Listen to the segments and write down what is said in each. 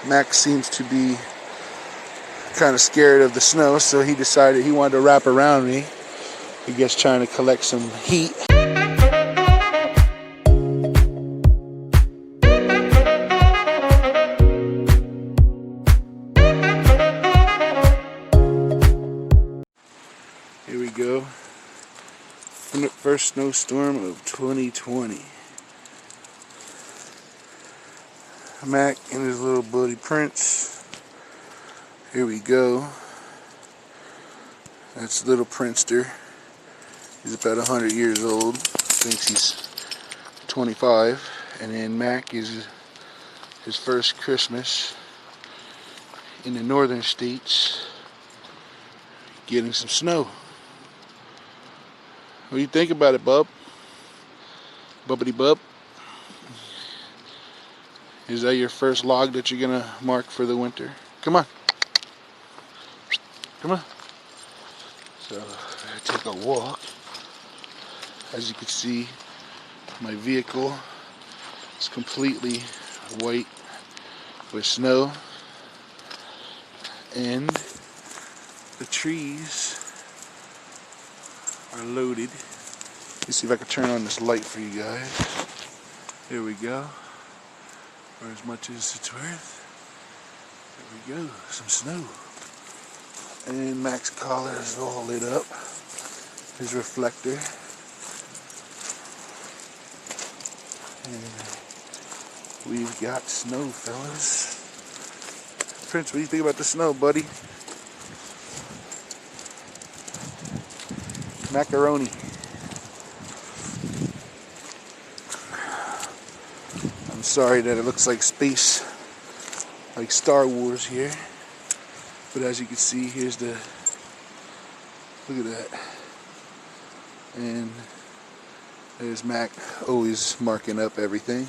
Max seems to be kind of scared of the snow, so he decided he wanted to wrap around me. I guess trying to collect some heat. Here we go. First snowstorm of 2020. Mac and his little buddy Prince. Here we go. That's little Princester. He's about 100 years old. Thinks he's 25. And then Mac is his first Christmas in the northern states, getting some snow. What do you think about it, bub? Bubbity bub? Is that your first log that you're gonna mark for the winter? Come on. Come on. So, I take a walk. As you can see, my vehicle is completely white with snow. And the trees are loaded. Let's see if I can turn on this light for you guys. There we go. For as much as it's worth. There we go. Some snow. And Mac's collar is all lit up. His reflector. And we've got snow, fellas. Prince, what do you think about the snow, buddy? Macaroni. I'm sorry that it looks like space, like Star Wars here. But as you can see, here's the, look at that. And there's Mac, always marking up everything.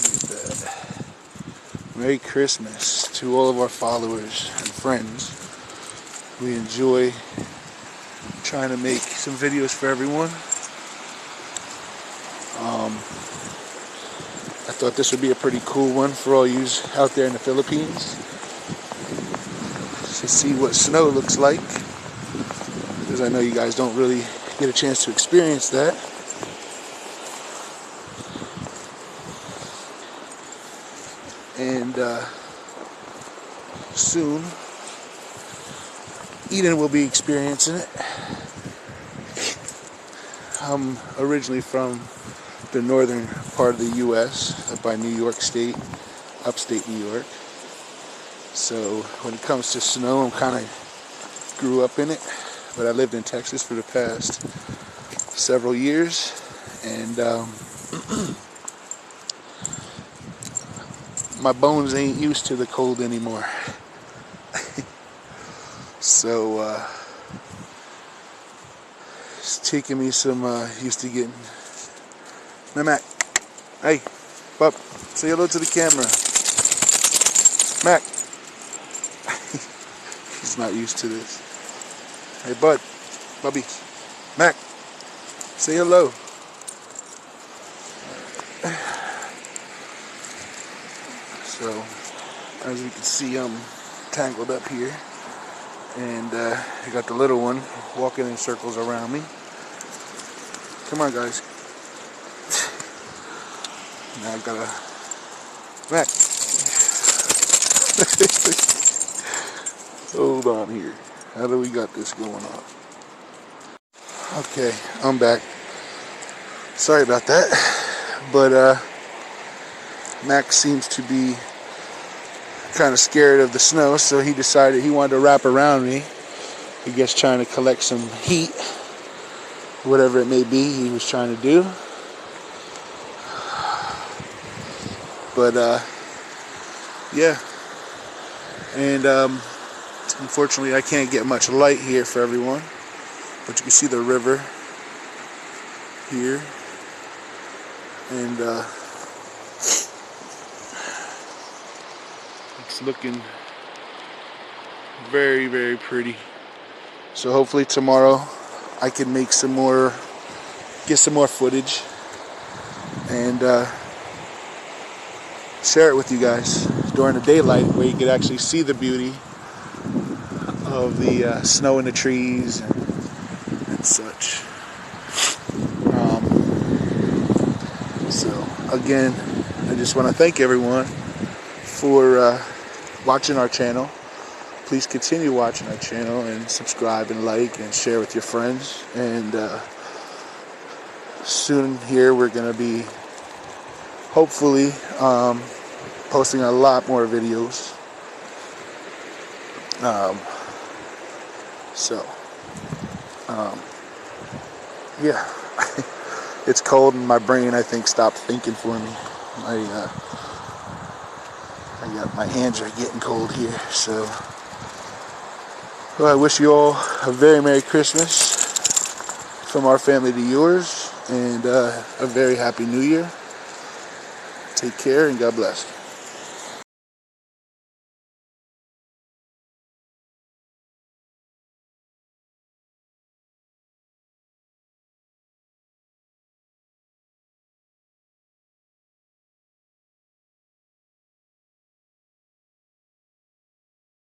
Look at that. Merry Christmas to all of our followers and friends. We enjoy trying to make some videos for everyone. I thought this would be a pretty cool one for all you out there in the Philippines to see what snow looks like, because I know you guys don't really get a chance to experience that. And soon Eden will be experiencing it. I'm originally from the northern part of the U.S., up by New York State, upstate New York. So when it comes to snow, I kind of grew up in it, but I lived in Texas for the past several years, and my bones ain't used to the cold anymore. So it's taking me some used to getting. Mac, hey, Bub, say hello to the camera. Mac, he's not used to this. Hey, Bud, Bubby, Mac, say hello. So, as you can see, I'm tangled up here. And I got the little one walking in circles around me. Come on, guys. Now I've got a Mac. Hold on here. How do we got this going on? Okay, I'm back. Sorry about that. But Mac seems to be kind of scared of the snow, so he decided he wanted to wrap around me. I guess trying to collect some heat, whatever it may be he was trying to do. But yeah, and unfortunately I can't get much light here for everyone, but you can see the river here, and it's looking very, very pretty. So hopefully tomorrow I can make get some more footage, and share it with you guys during the daylight, where you could actually see the beauty of the snow in the trees and such. So again, I just want to thank everyone for watching our channel. Please continue watching our channel and subscribe and like and share with your friends. And soon here we're going to be hopefully posting a lot more videos. Yeah, it's cold and my brain, I think, stopped thinking for me. My hands are getting cold here. So, well, I wish you all a very Merry Christmas from our family to yours, and a very Happy New Year. Take care and God bless.